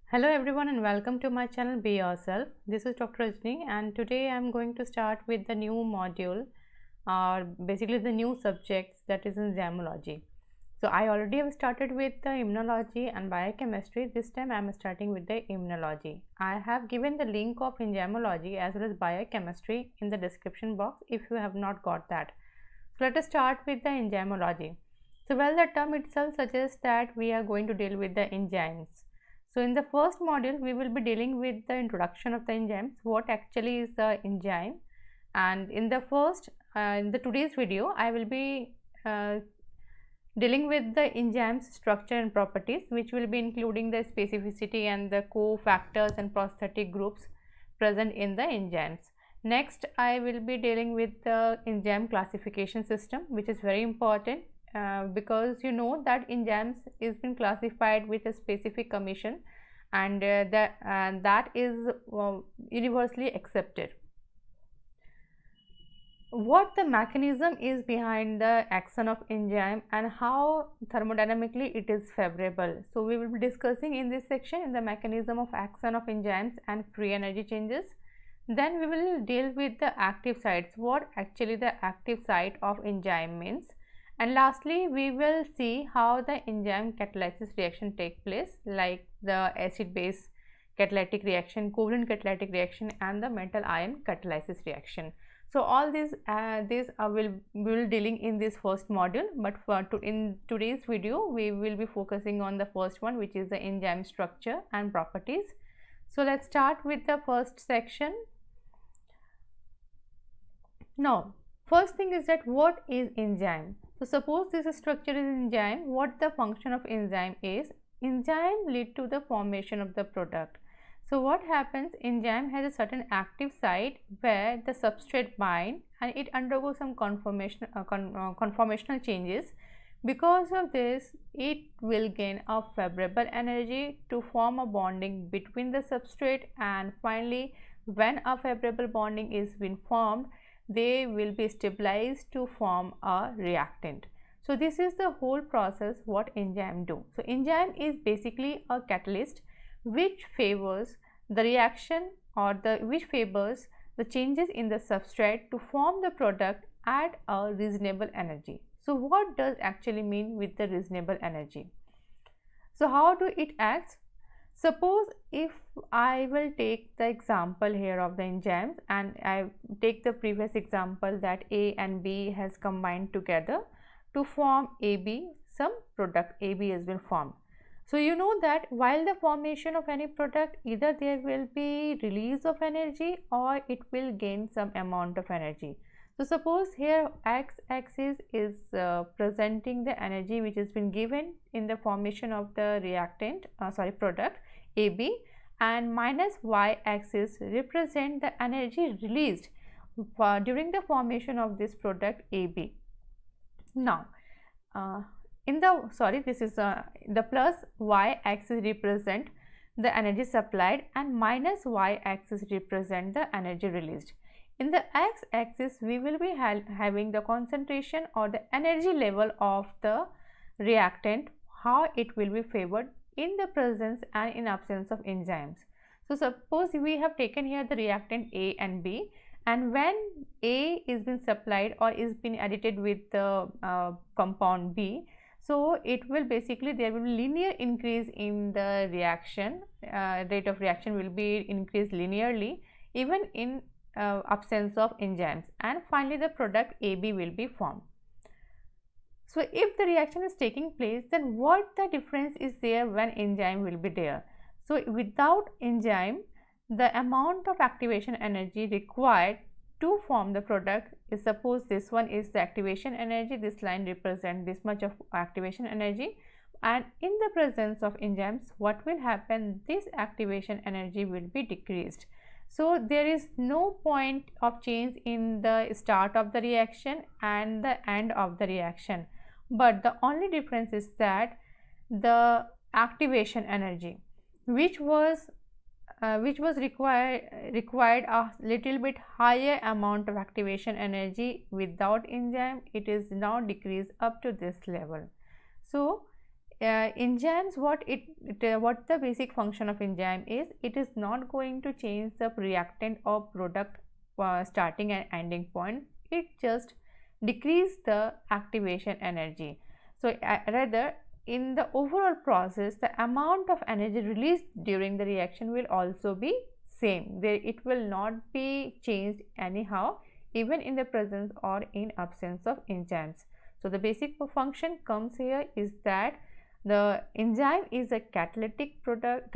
Hello everyone and welcome to my channel Be Yourself. This is Dr. Rajni and today I am going to start with the new module or basically the new subjects, that is enzymology. So I already have started with the immunology and biochemistry. This time I am starting with the immunology. I have given the link of enzymology as well as biochemistry in the description box if you have not got that. So let us start with the enzymology. So the term itself suggests that we are going to deal with the enzymes. So in the first module, we will be dealing with the introduction of the enzymes, what actually is the enzyme, and in the today's video, I will be dealing with the enzymes structure and properties, which will be including the specificity and the cofactors and prosthetic groups present in the enzymes. Next, I will be dealing with the enzyme classification system, which is very important because you know that enzymes is been classified with a specific commission and that is universally accepted. What the mechanism is behind the action of enzyme and how thermodynamically it is favorable. So we will be discussing in this section in the mechanism of action of enzymes and free energy changes. Then we will deal with the active sites, what actually the active site of enzyme means. And lastly, we will see how the enzyme catalysis reaction take place, like the acid base catalytic reaction, covalent catalytic reaction and the metal ion catalysis reaction. So all these we will dealing in this first module, but in today's video we will be focusing on the first one, which is the enzyme structure and properties. So let's start with the first section. Now first thing is that what is enzyme? So suppose this structure is enzyme, what the function of enzyme is? Enzyme lead to the formation of the product. So what happens, enzyme has a certain active site where the substrate bind and it undergoes some conformational changes. Because of this, it will gain a favorable energy to form a bonding between the substrate, and finally when a favorable bonding is been formed, they will be stabilized to form a reactant. So this is the whole process what enzyme do. So enzyme is basically a catalyst which favors the reaction or which favors the changes in the substrate to form the product at a reasonable energy. So what does actually mean with the reasonable energy? So how do it acts? Suppose if I will take the example here of the enzymes and I take the previous example that A and B has combined together to form AB, some product AB has been formed. So you know that while the formation of any product, either there will be release of energy or it will gain some amount of energy. So suppose here x-axis is presenting the energy which has been given in the formation of the product AB, and minus y-axis represent the energy released during the formation of this product AB. Now the plus y-axis represent the energy supplied and minus y-axis represent the energy released. In the x-axis, we will be having the concentration or the energy level of the reactant, how it will be favored in the presence and in absence of enzymes. So suppose we have taken here the reactant A and B, and when A is been supplied or is been added with the compound B, so it will basically, there will be linear increase in the reaction, rate of reaction will be increased linearly even in absence of enzymes, and finally the product AB will be formed. So if the reaction is taking place, then what the difference is there when enzyme will be there? So without enzyme, the amount of activation energy required to form the product is, suppose this one is the activation energy, this line represents this much of activation energy, and in the presence of enzymes, what will happen, this activation energy will be decreased. So there is no point of change in the start of the reaction and the end of the reaction, but the only difference is that the activation energy which was required a little bit higher amount of activation energy without enzyme, it is now decreased up to this level. So enzymes, what the basic function of enzyme is, it is not going to change the reactant or product starting and ending point, it just decrease the activation energy. So rather, in the overall process, the amount of energy released during the reaction will also be same. It will not be changed anyhow, even in the presence or in absence of enzymes. So the basic function comes here is that the enzyme is a catalytic product,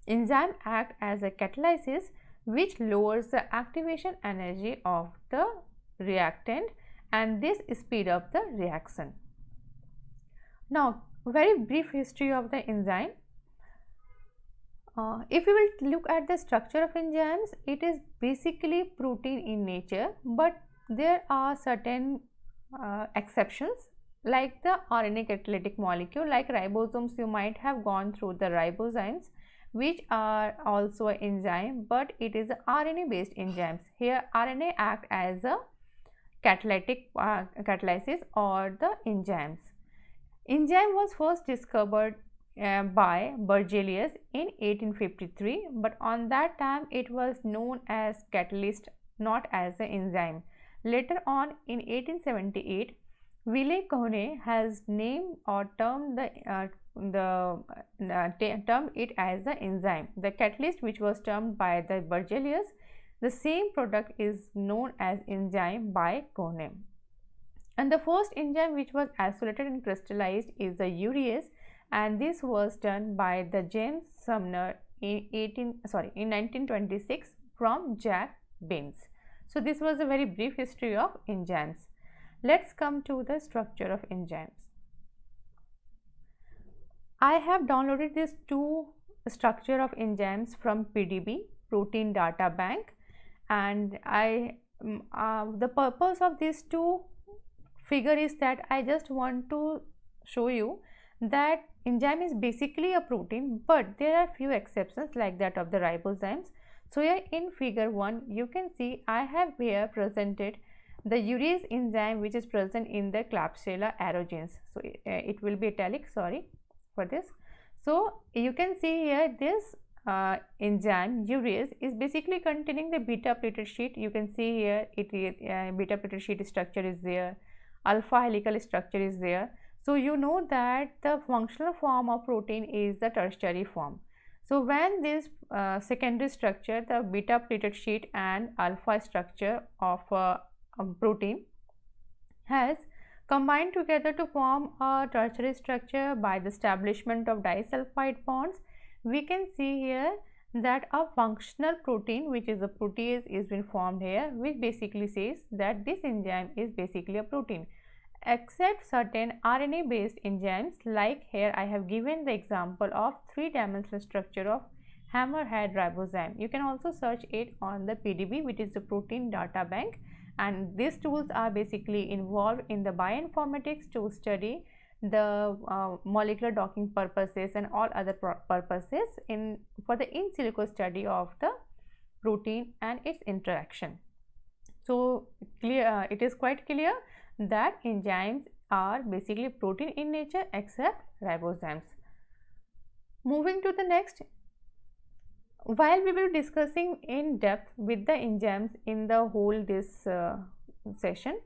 enzyme act as a catalysis which lowers the activation energy of the reactant, and this speed up the reaction. Now, very brief history of the enzyme. If we will look at the structure of enzymes, it is basically protein in nature, but there are certain exceptions, like the RNA catalytic molecule, like ribosomes. You might have gone through the ribozymes, which are also an enzyme, but it is RNA based enzymes. Here RNA act as a catalytic catalysis or the enzymes. Enzyme was first discovered by Berzelius in 1853, but on that time it was known as catalyst, not as an enzyme. Later on in 1878, Ville-Kohne has named or termed termed it as the enzyme. The catalyst, which was termed by the Berzelius, the same product is known as enzyme by Kohne. And the first enzyme which was isolated and crystallized is the urease, and this was done by the James Sumner in 1926 from Jack Binns. So this was a very brief history of enzymes. Let's come to the structure of enzymes. I have downloaded these two structure of enzymes from PDB, Protein Data Bank, and the purpose of these two figure is that I just want to show you that enzyme is basically a protein, but there are few exceptions like that of the ribozymes. So here in figure 1 you can see I have here presented the urease enzyme which is present in the Klebsiella aerogenes. So it will be italic, sorry for this. So you can see here this enzyme urease is basically containing the beta pleated sheet. You can see here it is beta pleated sheet structure is there, alpha helical structure is there. So you know that the functional form of protein is the tertiary form. So when this secondary structure, the beta pleated sheet and alpha structure of protein has combined together to form a tertiary structure by the establishment of disulfide bonds, we can see here that a functional protein, which is a protease, is been formed here, which basically says that this enzyme is basically a protein. Except certain RNA based enzymes, like here I have given the example of 3-dimensional structure of hammerhead ribozyme. You can also search it on the PDB, which is the Protein Data Bank, and these tools are basically involved in the bioinformatics to study the molecular docking purposes and all other purposes for the in silico study of the protein and its interaction. So it is quite clear that enzymes are basically protein in nature except ribozymes. Moving to the next, while we will be discussing in depth with the enzymes in the whole this session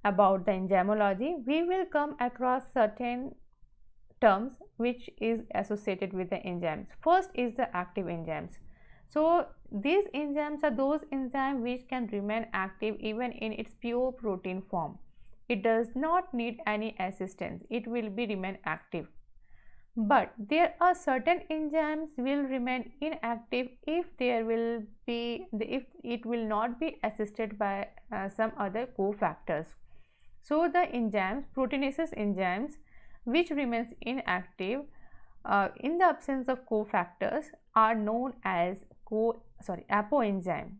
about the enzymology, we will come across certain terms which is associated with the enzymes. First is the active enzymes. So these enzymes are those enzymes which can remain active even in its pure protein form. It does not need any assistance, it will be remain active. But there are certain enzymes will remain inactive if it will not be assisted by some other cofactors. So the enzymes, proteinaceous enzymes which remains inactive in the absence of cofactors are known as apoenzyme.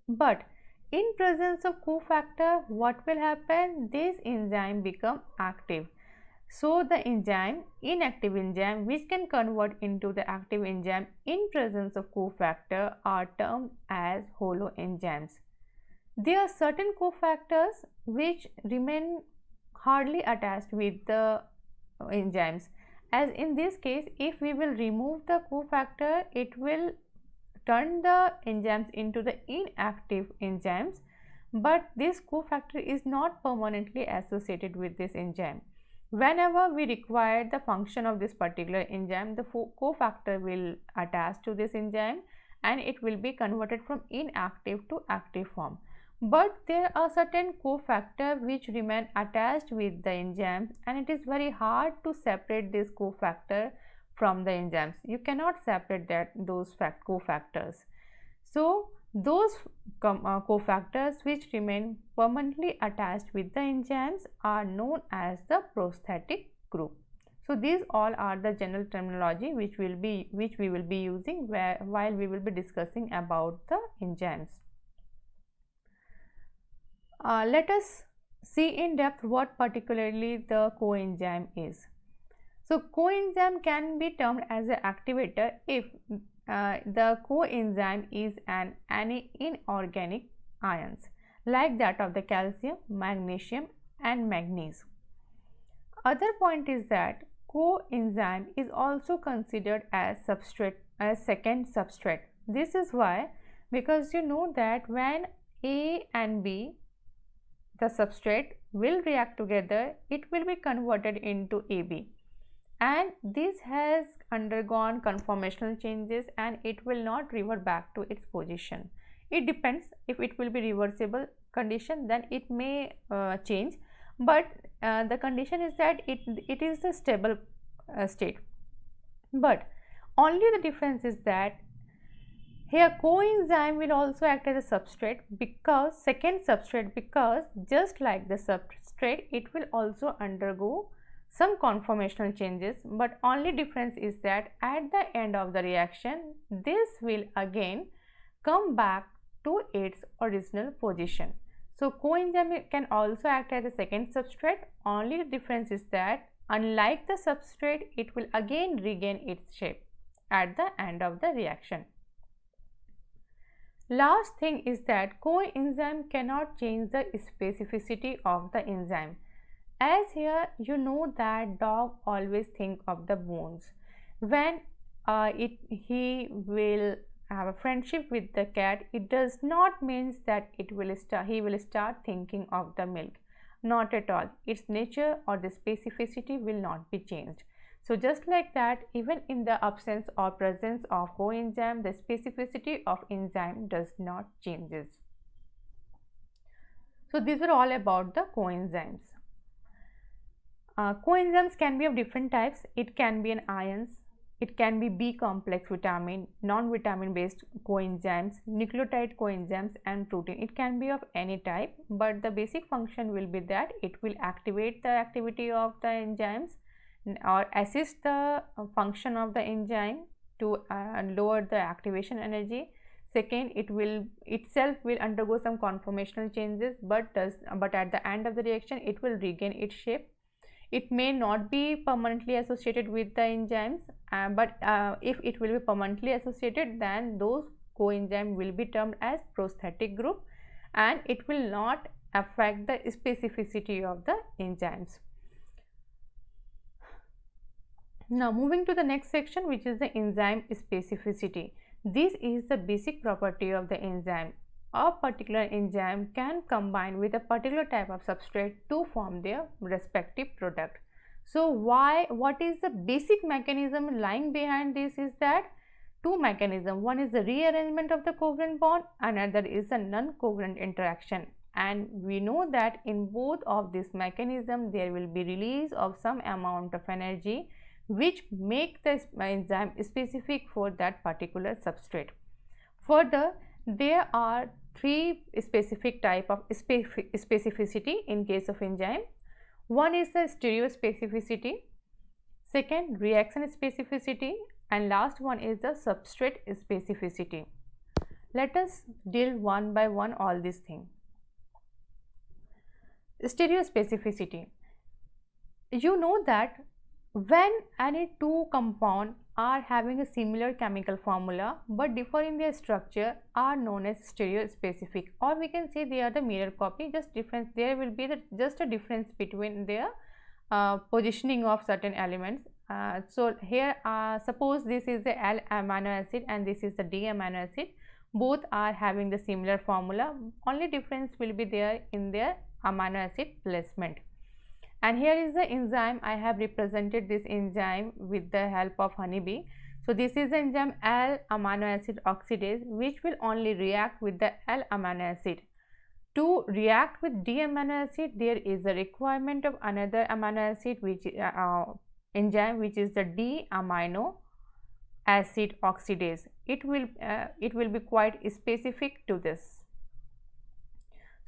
But in presence of cofactor, what will happen? This enzyme become active. So the enzyme, inactive enzyme which can convert into the active enzyme in presence of cofactor are termed as holoenzymes. There are certain cofactors which remain hardly attached with the enzymes. As in this case, if we will remove the cofactor, it will turn the enzymes into the inactive enzymes, but this cofactor is not permanently associated with this enzyme. Whenever we require the function of this particular enzyme, the cofactor will attach to this enzyme and it will be converted from inactive to active form. But there are certain cofactors which remain attached with the enzymes, and it is very hard to separate this cofactor from the enzymes. You cannot separate those cofactors. So those cofactors which remain permanently attached with the enzymes are known as the prosthetic group. So these all are the general terminology which we will be using while we will be discussing about the enzymes. Let us see in depth what particularly the coenzyme is. So coenzyme can be termed as an activator if the coenzyme is any inorganic ions like that of the calcium, magnesium and manganese. Other point is that coenzyme is also considered as second substrate. This is why, because you know that when A and B, the substrate, will react together, it will be converted into AB, and this has undergone conformational changes and it will not revert back to its position. It depends, if it will be reversible condition then it may change, but the condition is that it is a stable state. But only the difference is that here coenzyme will also act as a substrate, because second substrate, because just like the substrate it will also undergo some conformational changes, but only difference is that at the end of the reaction this will again come back to its original position. So coenzyme can also act as a second substrate, only the difference is that unlike the substrate it will again regain its shape at the end of the reaction. Last thing is that coenzyme cannot change the specificity of the enzyme. As here you know that dog always think of the bones. When he will have a friendship with the cat, it does not mean that he will start thinking of the milk. Not at all. Its nature or the specificity will not be changed. So just like that, even in the absence or presence of coenzyme, the specificity of enzyme does not changes. So these are all about the coenzymes. Coenzymes can be of different types. It can be an ions, it can be B complex vitamin, non-vitamin based coenzymes, nucleotide coenzymes and protein. It can be of any type, but the basic function will be that it will activate the activity of the enzymes or assist the function of the enzyme to lower the activation energy. Second, it will itself will undergo some conformational changes, but at the end of the reaction it will regain its shape. It may not be permanently associated with the enzymes, but if it will be permanently associated, then those coenzyme will be termed as prosthetic group and it will not affect the specificity of the enzymes. Now moving to the next section, which is the enzyme specificity. This is the basic property of the enzyme. A particular enzyme can combine with a particular type of substrate to form their respective product. So what is the basic mechanism lying behind this is that two mechanisms. One is the rearrangement of the covalent bond, another is a non-covalent interaction, and we know that in both of these mechanisms there will be release of some amount of energy which make the enzyme specific for that particular substrate. Further, there are three specific type of specificity in case of enzyme. One is the stereospecificity, second reaction specificity, and last one is the substrate specificity. Let us deal one by one all these things. Stereospecificity. You know that when any two compound are having a similar chemical formula but differ in their structure are known as stereospecific, or we can say they are the mirror copy, just difference, there will be just a difference between their positioning of certain elements. So here suppose this is the L amino acid and this is the D amino acid, both are having the similar formula, only difference will be there in their amino acid placement. And here is the enzyme. I have represented this enzyme with the help of honeybee. So this is the enzyme L amino acid oxidase, which will only react with the L amino acid. To react with D amino acid, there is a requirement of another amino acid, which enzyme, which is the D amino acid oxidase. It will be quite specific to this.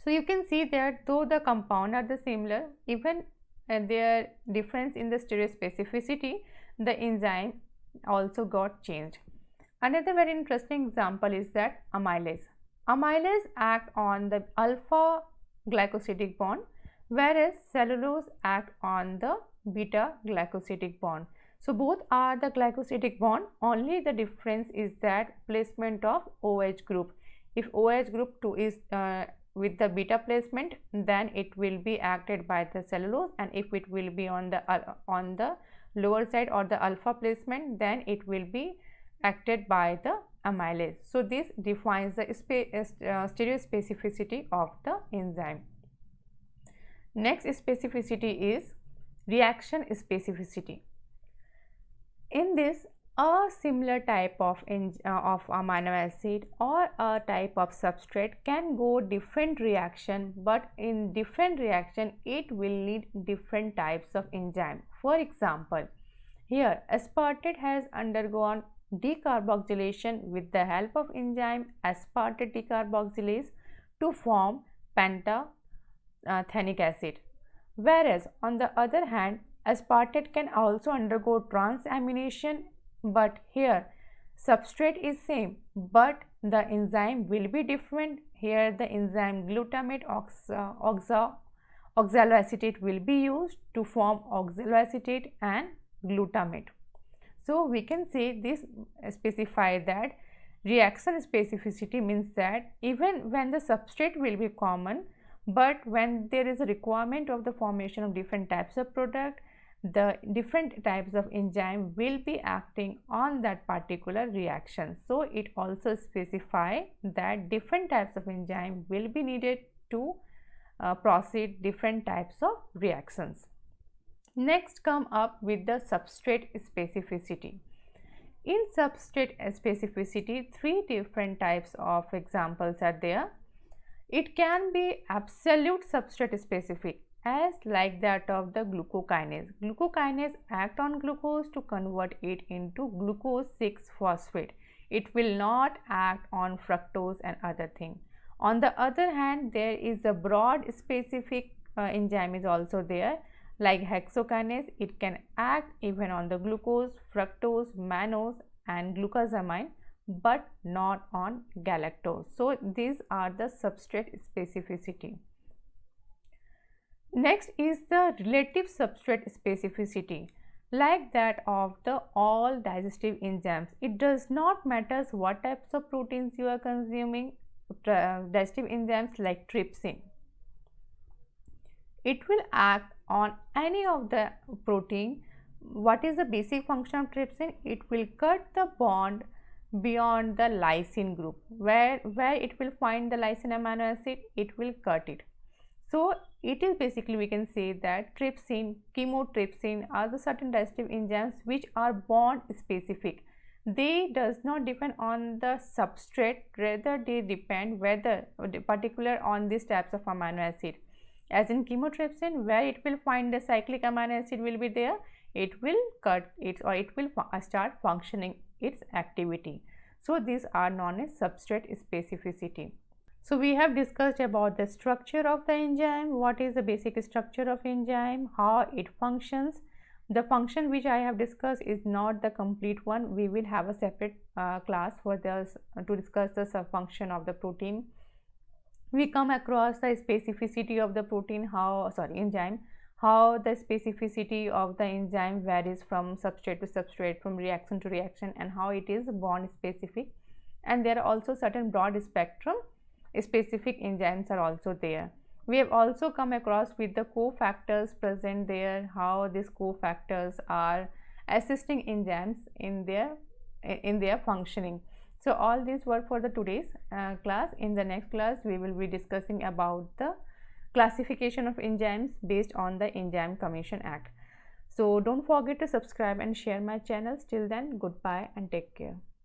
So you can see that though the compound are the similar, even their difference in the stereospecificity, the enzyme also got changed. Another very interesting example is that amylase. Amylase act on the alpha glycosidic bond, whereas cellulose act on the beta glycosidic bond. So both are the glycosidic bond, only the difference is that placement of OH group. If OH group 2 is with the beta placement, then it will be acted by the cellulose, and if it will be on the lower side or the alpha placement, then it will be acted by the amylase. So this defines the stereospecificity of the enzyme. Next specificity is reaction specificity. In this, a similar type of amino acid or a type of substrate can go different reaction, but in different reaction it will need different types of enzyme. For example, here aspartate has undergone decarboxylation with the help of enzyme aspartate decarboxylase to form pantothenic acid, whereas on the other hand aspartate can also undergo transamination, but here substrate is same but the enzyme will be different. Here the enzyme glutamate oxaloacetate will be used to form oxaloacetate and glutamate. So we can say this specify that reaction specificity means that even when the substrate will be common, but when there is a requirement of the formation of different types of product, the different types of enzyme will be acting on that particular reaction. So it also specify that different types of enzyme will be needed to proceed different types of reactions. Next come up with the substrate specificity. In substrate specificity, three different types of examples are there. It can be absolute substrate specific, as like that of the glucokinase. Glucokinase act on glucose to convert it into glucose 6-phosphate. It will not act on fructose and other thing. On the other hand, there is a broad specific enzyme is also there, like hexokinase. It can act even on the glucose, fructose, mannose and glucosamine, but not on galactose. So these are the substrate specificity. Next is the relative substrate specificity, like that of the all digestive enzymes. It does not matter what types of proteins you are consuming. Digestive enzymes like trypsin, it will act on any of the protein. What is the basic function of trypsin? It will cut the bond beyond the lysine group. Where it will find the lysine amino acid, it will cut it. So it is basically, we can say that trypsin, chymotrypsin are the certain digestive enzymes which are bond specific. They does not depend on the substrate, rather they depend whether particular on these types of amino acid. As in chymotrypsin, where it will find the cyclic amino acid will be there, it will cut it or it will start functioning its activity. So these are known as substrate specificity. So we have discussed about the structure of the enzyme, what is the basic structure of enzyme, how it functions. The function which I have discussed is not the complete one. We will have a separate class for this to discuss the function of the protein. We come across the specificity of the protein, enzyme, how the specificity of the enzyme varies from substrate to substrate, from reaction to reaction, and how it is bond specific. And there are also certain broad spectrum specific enzymes are also there. We have also come across with the cofactors present there, how these cofactors are assisting enzymes in their functioning. So all these were for the today's class. In the next class we will be discussing about the classification of enzymes based on the Enzyme Commission Act. So don't forget to subscribe and share my channels. Till then, goodbye and take care.